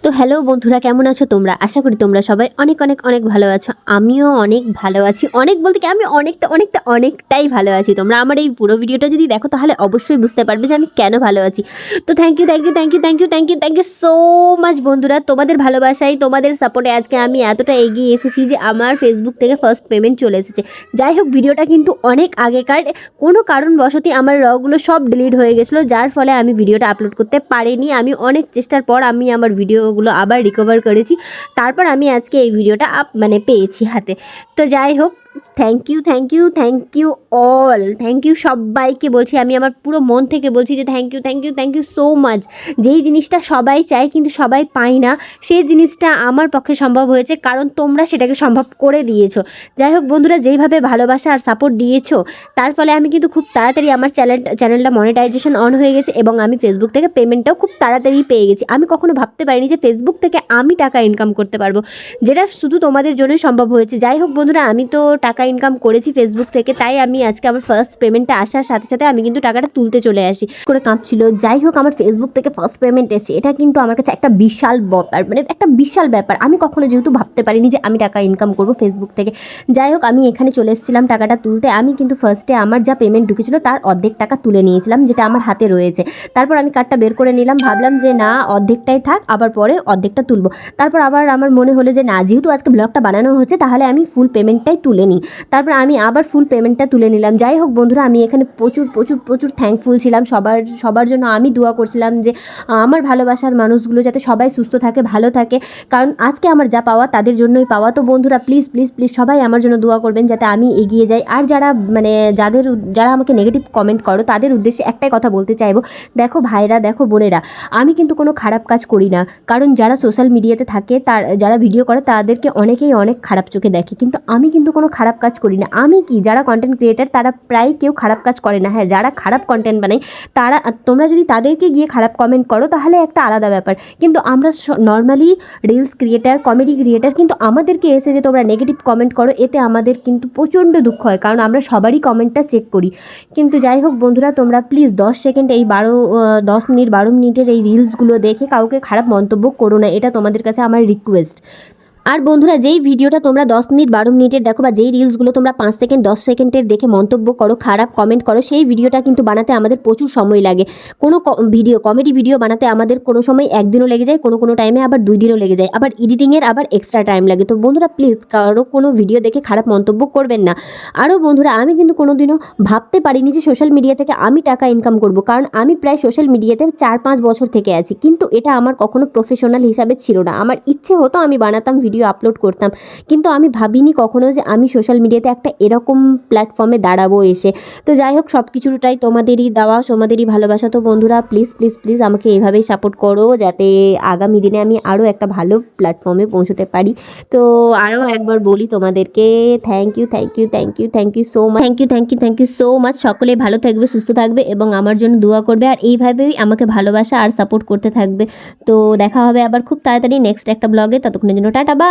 তো হ্যালো বন্ধুরা, কেমন আছো তোমরা? আশা করি তোমরা সবাই অনেক অনেক অনেক ভালো আছো। আমিও অনেক ভালো আছি। অনেক বলতে কি, আমি অনেকটাই ভালো আছি। তোমরা আমার এই পুরো ভিডিওটা যদি দেখো তাহলে অবশ্যই বুঝতে পারবে যে আমি কেন ভালো আছি। তো থ্যাংক ইউ সো মাচ বন্ধুরা। তোমাদের ভালোবাসায়, তোমাদের সাপোর্টে আজকে আমি এতটা এগিয়ে এসেছি যে আমার ফেসবুক থেকে ফার্স্ট পেমেন্ট চলে এসেছে। যাই হোক, ভিডিওটা কিন্তু অনেক আগেকার, কোনো কারণবশতই আমার রগুলো সব ডিলিট হয়ে গেছিলো, যার ফলে আমি ভিডিওটা আপলোড করতে পারিনি। আমি অনেক চেষ্টার পর আমি আমার ভিডিওগুলো আবার রিকভার করেছি, তারপর আমি আজকে এই ভিডিওটা পেয়েছি হাতে। তো যাই হোক, thank you all, thank you সবাইকে বলছি, আমি আমার পুরো মন থেকে বলছি যে থ্যাংক ইউ সো মাচ। যেই জিনিসটা সবাই চায় কিন্তু সবাই পায় না, সেই জিনিসটা আমার পক্ষে সম্ভব হয়েছে, কারণ তোমরা সেটাকে সম্ভব করে দিয়েছো। যাই হোক বন্ধুরা, যেইভাবে ভালোবাসা আর সাপোর্ট দিয়েছো, তার ফলে আমি কিন্তু খুব তাড়াতাড়ি আমার চ্যানেলটা মনিটাইজেশন অন হয়ে গেছে এবং আমি ফেসবুক থেকে পেমেন্টটাও খুব তাড়াতাড়ি পেয়ে গেছি। আমি কখনো ভাবতে পারিনি যে ফেসবুক থেকে আমি টাকা ইনকাম করতে পারবো, যেটা শুধু তোমাদের জন্যই সম্ভব হয়েছে। যাই হোক বন্ধুরা, আমি তো টাকা ইনকাম করেছি ফেসবুক থেকে, তাই আমি আজকে আমার ফার্স্ট পেমেন্টটা আসার সাথে সাথে আমি কিন্তু টাকাটা তুলতে চলে আসি করে কাঁপছিল। যাই হোক, আমার ফেসবুক থেকে ফার্স্ট পেমেন্ট এসেছে, এটা কিন্তু আমার কাছে একটা বিশাল ব্যাপার, মানে একটা বিশাল ব্যাপার। আমি কখনো যেহেতু ভাবতে পারিনি যে আমি টাকা ইনকাম করবো ফেসবুক থেকে। যাই হোক, আমি এখানে চলে এসেছিলাম টাকাটা তুলতে। আমি কিন্তু ফার্স্টে আমার যা পেমেন্ট ঢুকেছিল তার অর্ধেক টাকা তুলে নিয়েছিলাম, যেটা আমার হাতে রয়েছে। তারপর আমি কার্ডটা বের করে নিলাম, ভাবলাম যে না, অর্ধেকটাই থাক, আবার পরে অর্ধেকটা তুলবো। তারপর আবার আমার মনে হলো যে না, যেহেতু আজকে ব্লগটা বানানো হচ্ছে তাহলে আমি ফুল পেমেন্টটাই তুলে নিই। তারপর আমি আবার ফুল পেমেন্টটা তুলে নিলাম। যাই হোক বন্ধুরা, আমি এখানে প্রচুর থ্যাঙ্কফুল ছিলাম সবার জন্য। আমি দোয়া করছিলাম যে আমার ভালোবাসার মানুষগুলো যাতে সবাই সুস্থ থাকে, ভালো থাকে, কারণ আজকে আমার যা পাওয়া তাদের জন্যই পাওয়া। তো বন্ধুরা, প্লিজ সবাই আমার জন্য দোয়া করবেন যাতে আমি এগিয়ে যাই। আর যারা আমাকে নেগেটিভ কমেন্ট করো তাদের উদ্দেশ্যে একটাই কথা বলতে চাইবো, দেখো ভাইরা, দেখো বোনেরা, আমি কিন্তু কোনো খারাপ কাজ করি না, কারণ যারা সোশ্যাল মিডিয়াতে থাকে, যারা ভিডিও করে তাদেরকে অনেকেই অনেক খারাপ চোখে দেখে, কিন্তু আমি কিন্তু কোনো খারাপ কাজ করি না। আমি কি, যারা কন্টেন্ট ক্রিয়েটার তারা প্রায় কেউ খারাপ কাজ করে না। হ্যাঁ, যারা খারাপ কন্টেন্ট বানায় তোমরা যদি তাদেরকে গিয়ে খারাপ কমেন্ট করো তাহলে একটা আলাদা ব্যাপার, কিন্তু আমরা normally reels creator, comedy creator, কিন্তু আমাদেরকে এসে যে তোমরা নেগেটিভ কমেন্ট করো, এতে আমাদের কিন্তু প্রচণ্ড দুঃখ হয়, কারণ আমরা সবারই কমেন্টটা চেক করি। কিন্তু যাই হোক বন্ধুরা, তোমরা প্লিজ 10 মিনিট 12 মিনিটের এই রিলসগুলো দেখে কাউকে খারাপ মন্তব্য করো না, এটা তোমাদের কাছে আমার রিকোয়েস্ট। আর বন্ধুরা, যেই ভিডিওটা তোমরা 10 মিনিট 12 মিনিটের দেখো, বা যেই রিলসগুলো তোমরা 5 সেকেন্ড 10 সেকেন্ডের দেখে মন্তব্য করো, খারাপ কমেন্ট করো, সেই ভিডিওটা কিন্তু বানাতে আমাদের প্রচুর সময় লাগে। কোনো কমেডি ভিডিও বানাতে আমাদের কোনো সময় একদিনও লেগে যায়, কোনো টাইমে আবার 2 দিনও লেগে যায়, আবার এডিটিংয়ের আবার এক্সট্রা টাইম লাগে। তো বন্ধুরা, প্লিজ কারো কোনো ভিডিও দেখে খারাপ মন্তব্য করবেন না। আরও বন্ধুরা, আমি কিন্তু কোনোদিনও ভাবতে পারিনি যে সোশ্যাল মিডিয়া থেকে আমি টাকা ইনকাম করব, কারণ আমি প্রায় সোশ্যাল মিডিয়াতে 4-5 বছর থেকে আছি, কিন্তু এটা আমার কখনো প্রফেশনাল হিসাবে ছিল না। আমার ইচ্ছে হতো আমি বানাতাম, ভিডিও আপলোড করতাম, কিন্তু আমি ভাবিনি কখনো যে আমি সোশ্যাল মিডিয়াতে একটা এরকম প্ল্যাটফর্মে দাঁড়াবো এসে। তো যাই হোক, সব কিছুটাই তোমাদেরই দেওয়া, তোমাদেরই ভালোবাসা। তো বন্ধুরা, প্লিজ আমাকে এইভাবেই সাপোর্ট করো, যাতে আগামী দিনে আমি আরও একটা ভালো প্ল্যাটফর্মে পৌঁছতে পারি। তো আরও একবার বলি তোমাদেরকে, থ্যাংক ইউ সো মাচ। সকলে ভালো থাকবে, সুস্থ থাকবে এবং আমার জন্য দোয়া করবে, আর এইভাবেই আমাকে ভালোবাসা আর সাপোর্ট করতে থাকবে। তো দেখা হবে আবার খুব তাড়াতাড়ি নেক্সট একটা ব্লগে। ততক্ষণের জন্য টাটা, বাই।